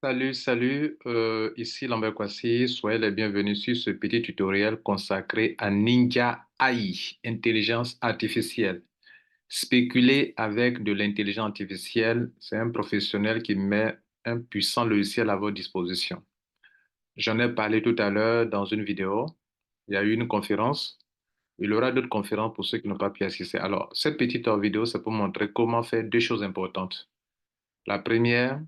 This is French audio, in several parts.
Salut, ici Lambert Kwasi, soyez les bienvenus sur ce petit tutoriel consacré à Ninja AI, intelligence artificielle. Spéculer avec de l'intelligence artificielle, c'est un professionnel qui met un puissant logiciel à votre disposition. J'en ai parlé tout à l'heure dans une vidéo, il y a eu une conférence, il y aura d'autres conférences pour ceux qui n'ont pas pu assister. Alors, cette petite vidéo, c'est pour montrer comment faire deux choses importantes. La première,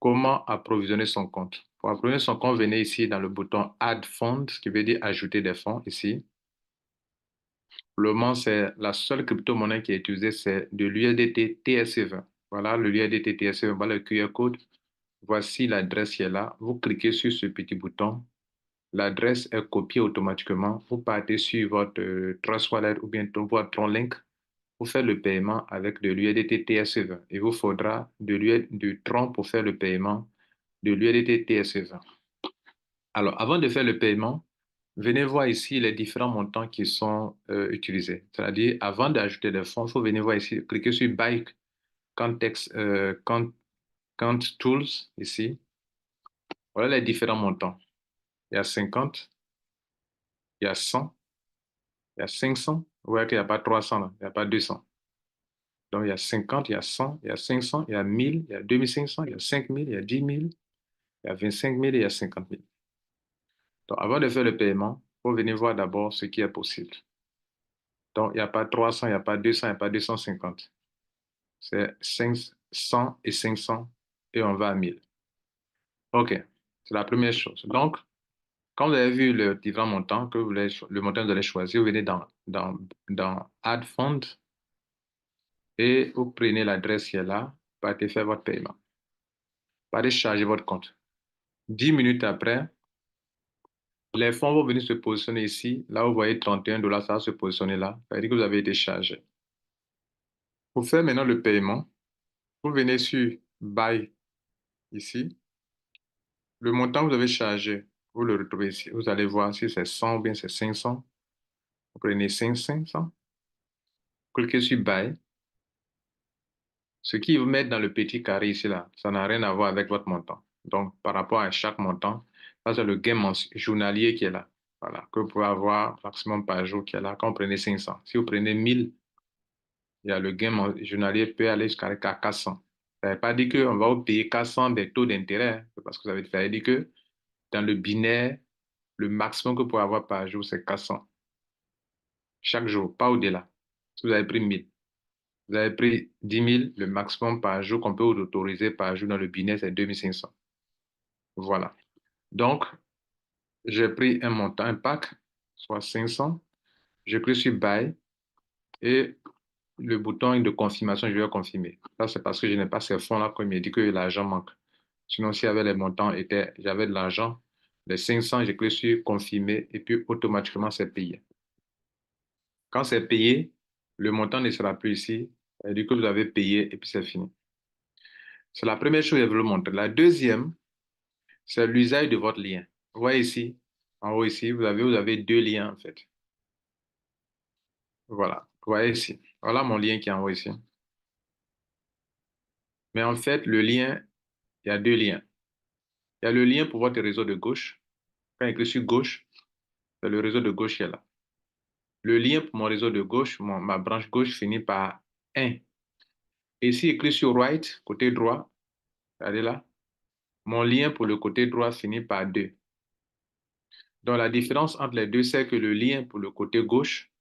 comment approvisionner son compte? Pour approvisionner son compte, venez ici dans le bouton Add Funds, qui veut dire ajouter des fonds ici. Pour le moment, c'est la seule crypto-monnaie qui est utilisée, c'est de l'USDT TSC20. Voilà le l'USDT TSC20, voilà le QR code. Voici l'adresse qui est là. Vous cliquez sur ce petit bouton. L'adresse est copiée automatiquement. Vous partez sur votre Trust Wallet ou bien votre Tronlink. Vous faites le paiement avec de l'USDT TSC20. Il vous faudra du Tron pour faire le paiement de l'USDT TSC20. Alors, avant de faire le paiement, venez voir ici les différents montants qui sont utilisés. C'est-à-dire, avant d'ajouter des fonds, il faut venir voir ici, cliquer sur Buy Context, Count Tools ici. Voilà les différents montants. Il y a 50, il y a 100, il y a 500. Vous voyez qu'il n'y a pas 300 là, il n'y a pas 200. Donc, il y a 50, il y a 100, il y a 500, il y a 1000, il y a 2500, il y a 5000, il y a 10 000, il y a 25 000 et il y a 50 000. Donc, avant de faire le paiement, il faut venir voir d'abord ce qui est possible. Donc, il n'y a pas 300, il n'y a pas 200, il n'y a pas 250. C'est 500 et 500 et on va à 1000. OK, c'est la première chose. Donc, quand vous avez vu le différent montant que vous voulez, le montant que vous allez choisir, vous venez dans Add Fund et vous prenez l'adresse qui est là, partez faire votre paiement. Partez charger votre compte. 10 minutes après, les fonds vont venir se positionner ici. Là, vous voyez 31 $, ça va se positionner là. Ça veut dire que vous avez été chargé. Pour faire maintenant le paiement, vous venez sur Buy ici. Le montant que vous avez chargé, vous le retrouvez ici. Vous allez voir si c'est 100 ou bien c'est 500. Vous prenez 500. Cliquez sur Buy. Ce qui vous met dans le petit carré ici, là, ça n'a rien à voir avec votre montant. Donc, par rapport à chaque montant, ça, c'est le gain journalier qui est là. Voilà, que vous pouvez avoir maximum par jour qui est là. Quand vous prenez 500, si vous prenez 1000, il y a le gain journalier peut aller jusqu'à 400. Ça ne veut pas dire qu'on va vous payer 400 des taux d'intérêt, hein. C'est parce que ça veut dire que dans le binaire, le maximum que vous pouvez avoir par jour, c'est 400. Chaque jour, pas au-delà. Si vous avez pris 1000, vous avez pris 10 000, le maximum par jour qu'on peut vous autoriser par jour dans le binaire, c'est 2500. Voilà. Donc, j'ai pris un montant, un pack, soit 500. Je clique sur Buy et le bouton de confirmation, je vais confirmer. Ça, c'est parce que je n'ai pas ces fonds-là quand il me dit que l'argent manque. Sinon, s'il y avait les montants, j'avais de l'argent. Les 500, je clique sur confirmer et puis automatiquement, c'est payé. Quand c'est payé, le montant ne sera plus ici. Ça veut dire que vous avez payé et puis c'est fini. C'est la première chose que je veux vous montrer. La deuxième, c'est l'usage de votre lien. Vous voyez ici, en haut ici, vous avez deux liens en fait. Voilà, vous voyez ici. Voilà mon lien qui est en haut ici. Mais en fait, le lien, il y a deux liens. Il y a le lien pour votre réseau de gauche. Quand il est écrit sur gauche, c'est le réseau de gauche qui est là. Le lien pour mon réseau de gauche, ma branche gauche finit par 1. Et ici, écrit sur right, côté droit, regardez là, mon lien pour le côté droit finit par 2. Donc, la différence entre les deux, c'est que le lien pour le côté gauche,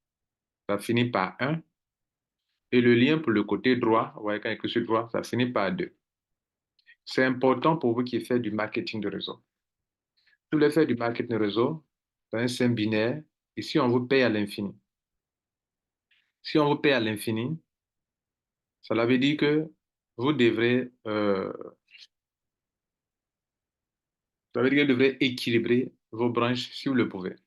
ça finit par 1. Et le lien pour le côté droit, vous voyez quand il est écrit sur droit, ça finit par 2. C'est important pour vous qui faites du marketing de réseau. Si vous voulez faire du marketing de réseau, c'est un simple binaire. Ici, on vous paye à l'infini. Si on vous paye à l'infini, cela veut dire que vous devrez, ça veut dire que vous devrez équilibrer vos branches si vous le pouvez.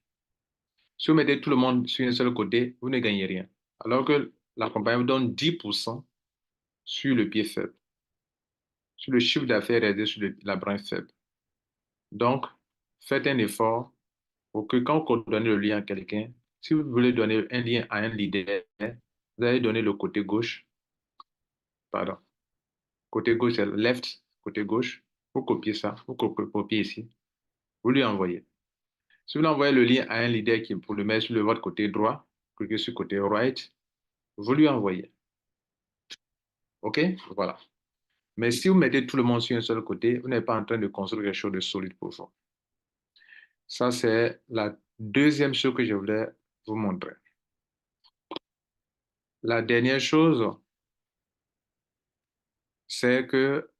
Si vous mettez tout le monde sur un seul côté, vous ne gagnez rien. Alors que la compagnie vous donne 10% sur le pied faible, sur le chiffre d'affaires réalisé sur la branche faible. Donc, faites un effort pour que quand vous donnez le lien à quelqu'un, si vous voulez donner un lien à un leader, vous allez donner le côté gauche, pardon. Côté gauche, c'est left, côté gauche. Vous copiez ça, vous copiez ici, vous lui envoyez. Si vous envoyez le lien à un leader qui pour le mettre sur votre côté droit, cliquez sur le côté right, vous lui envoyez. OK? Voilà. Mais si vous mettez tout le monde sur un seul côté, vous n'êtes pas en train de construire quelque chose de solide pour vous. Ça, c'est la deuxième chose que je voulais vous montrer. La dernière chose, c'est que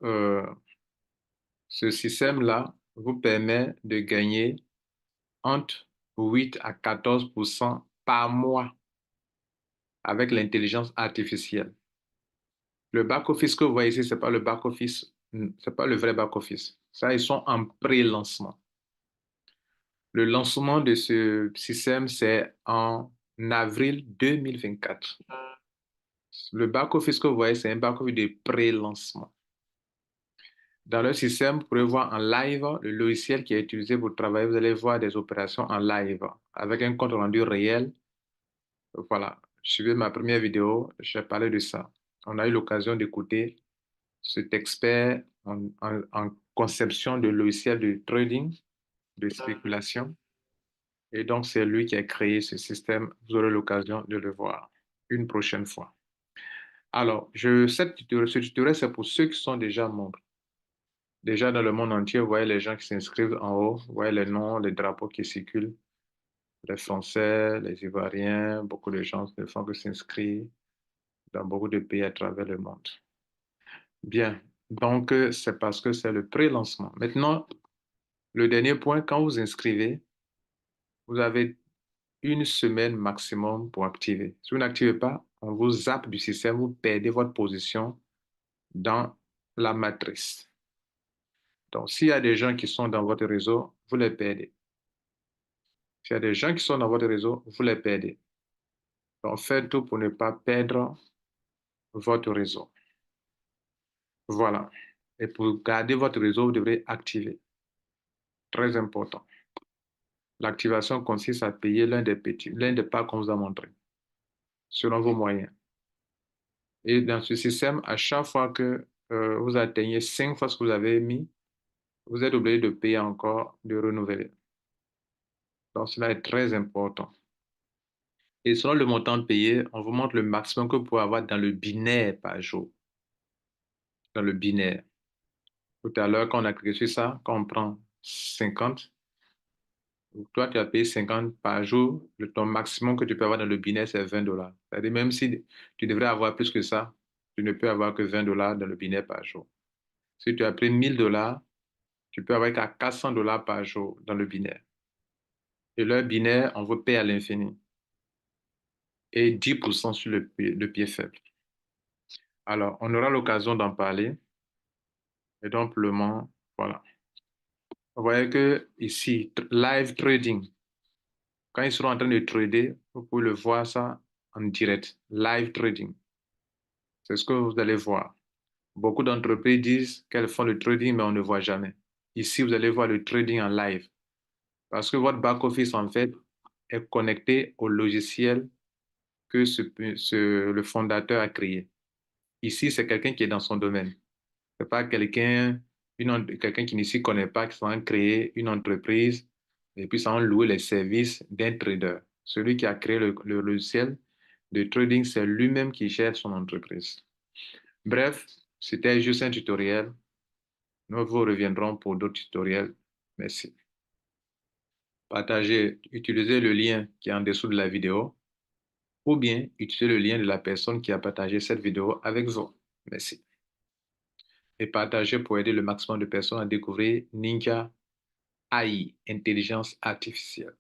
ce système-là vous permet de gagner entre 8 à 14% par mois avec l'intelligence artificielle. Le back-office que vous voyez ici, ce n'est pas le back-office, c'est pas le vrai back-office. Ça, ils sont en pré-lancement. Le lancement de ce système, c'est en avril 2024. Le back-office que vous voyez, c'est un back-office de pré-lancement. Dans le système, vous pouvez voir en live le logiciel qui est utilisé pour travailler. Vous allez voir des opérations en live avec un compte rendu réel. Voilà. Suivez ma première vidéo, j'ai parlé de ça. On a eu l'occasion d'écouter cet expert en conception de logiciels de trading, de spéculation. Et donc, c'est lui qui a créé ce système. Vous aurez l'occasion de le voir une prochaine fois. Alors, ce tutoriel, c'est pour ceux qui sont déjà membres. Déjà dans le monde entier, vous voyez les gens qui s'inscrivent en haut, vous voyez les noms, les drapeaux qui circulent, les Français, les Ivoiriens, beaucoup de gens de font que s'inscrivent dans beaucoup de pays à travers le monde. Bien, donc c'est parce que c'est le pré-lancement. Maintenant, le dernier point, quand vous inscrivez, vous avez une semaine maximum pour activer. Si vous n'activez pas, on vous zappe du système, vous perdez votre position dans la matrice. Donc, s'il y a des gens qui sont dans votre réseau, vous les perdez. S'il y a des gens qui sont dans votre réseau, vous les perdez. Donc, faites tout pour ne pas perdre votre réseau. Voilà. Et pour garder votre réseau, vous devrez activer. Très important. L'activation consiste à payer l'un des pas qu'on vous a montré, selon vos moyens. Et dans ce système, à chaque fois que vous atteignez 5 fois ce que vous avez mis, vous êtes obligé de payer encore, de renouveler. Donc, cela est très important. Et selon le montant payé, on vous montre le maximum que vous pouvez avoir dans le binaire par jour. Dans le binaire. Tout à l'heure, quand on a cliqué sur ça, quand on prend 50, toi, tu as payé 50 par jour, ton maximum que tu peux avoir dans le binaire, c'est 20 dollars. C'est-à-dire, même si tu devrais avoir plus que ça, tu ne peux avoir que 20 dollars dans le binaire par jour. Si tu as pris 1000 dollars, tu peux avoir qu'à 400 dollars par jour dans le binaire. Et le binaire, on vous paye à l'infini. Et 10% sur le pied faible. Alors, on aura l'occasion d'en parler. Et donc, voilà. Vous voyez que ici, live trading, quand ils seront en train de trader, vous pouvez le voir ça en direct. Live trading. C'est ce que vous allez voir. Beaucoup d'entreprises disent qu'elles font le trading, mais on ne voit jamais. Ici, vous allez voir le trading en live. Parce que votre back-office, en fait, est connecté au logiciel que le fondateur a créé. Ici, c'est quelqu'un qui est dans son domaine. C'est pas quelqu'un qui ne s'y connaît pas, qui va créer une entreprise et puis ça va louer les services d'un trader. Celui qui a créé le logiciel de trading, c'est lui-même qui gère son entreprise. Bref, c'était juste un tutoriel. Nous vous reviendrons pour d'autres tutoriels. Merci. Partagez, utilisez le lien qui est en dessous de la vidéo ou bien utilisez le lien de la personne qui a partagé cette vidéo avec vous. Merci. Et partagez pour aider le maximum de personnes à découvrir Ninja AI, intelligence artificielle.